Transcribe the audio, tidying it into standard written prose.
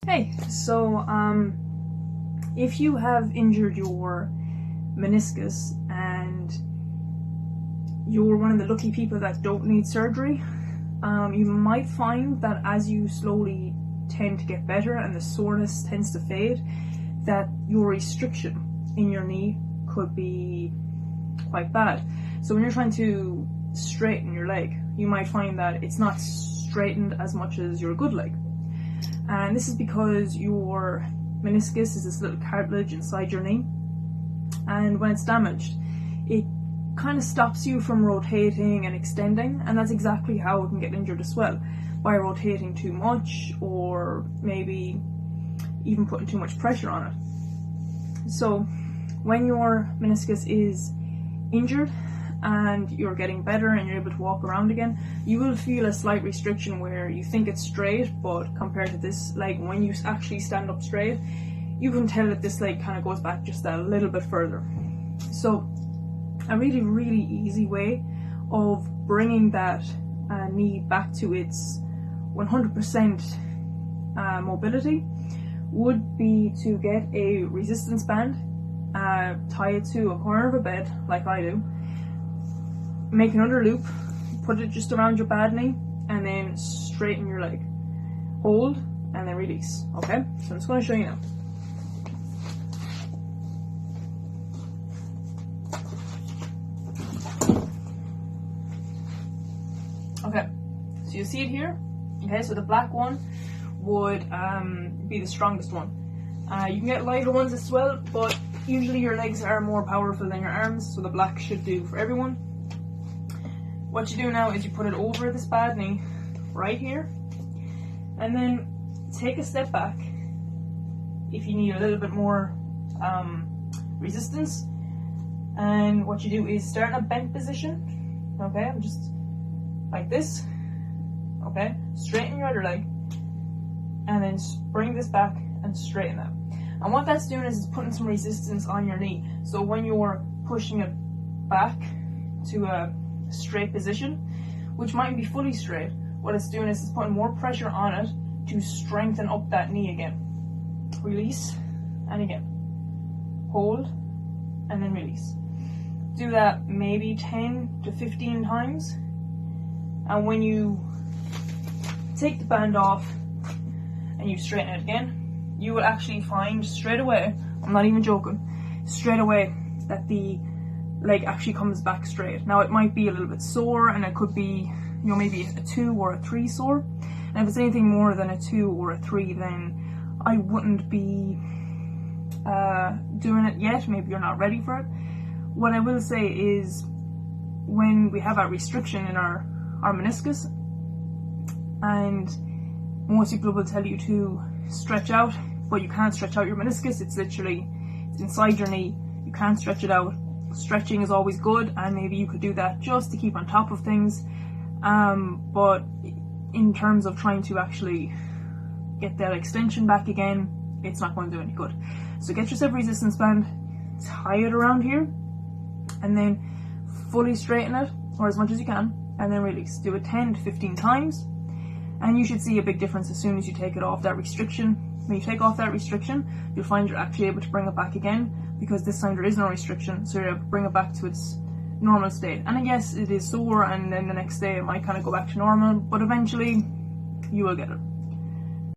Hey, so if you have injured your meniscus and you're one of the lucky people that don't need surgery, you might find that as you slowly tend to get better and the soreness tends to fade, that your restriction in your knee could be quite bad. So when you're trying to straighten your leg, you might find that it's not straightened as much as your good leg. And this is because your meniscus is this little cartilage inside your knee, and when it's damaged, it kind of stops you from rotating and extending, and that's exactly how it can get injured as well, by rotating too much or maybe even putting too much pressure on it. So when your meniscus is injured and you're getting better and you're able to walk around again, you will feel a slight restriction where you think it's straight, but compared to this leg, when you actually stand up straight, you can tell that this leg kind of goes back just a little bit further. So a really easy way of bringing that knee back to its 100% mobility would be to get a resistance band, tie it to a corner of a bed like I do, make another loop, put it just around your bad knee, and then straighten your leg. Hold, and then release. Okay? So I'm just going to show you now. Okay, so you see it here? Okay, so the black one would be the strongest one. You can get lighter ones as well, but usually your legs are more powerful than your arms, so the black should do for everyone. What you do now is you put it over this bad knee, right here, and then take a step back if you need a little bit more resistance. And what you do is start in a bent position, okay, I'm just like this, okay, straighten your other leg, and then bring this back and straighten that. And what that's doing is it's putting some resistance on your knee, so when you're pushing it back to a straight position, which might be fully straight, what it's doing is it's putting more pressure on it to strengthen up that knee again. Release, and again. Hold, and then release. Do that maybe 10 to 15 times, and when you take the band off and you straighten it again, you will actually find straight away, I'm not even joking, straight away that the leg actually comes back straight. Now it might be a little bit sore, and it could be, you know, maybe a 2 or a 3 sore, and if it's anything more than a 2 or a 3, then I wouldn't be doing it yet. Maybe you're not ready for it. What I will say is, when we have a restriction in our meniscus, and most people will tell you to stretch out, but you can't stretch out your meniscus. It's literally, it's inside your knee, you can't stretch it out. Stretching is always good, and maybe you could do that just to keep on top of things, but in terms of trying to actually get that extension back again, it's not going to do any good. So get yourself a resistance band, tie it around here, and then fully straighten it, or as much as you can, and then release. Do it 10 to 15 times, and you should see a big difference as soon as you take it off that restriction. When you take off that restriction, you'll find you're actually able to bring it back again, because this time there is no restriction, so you're able to bring it back to its normal state. And I guess it is sore, and then the next day it might kind of go back to normal, but eventually you will get it.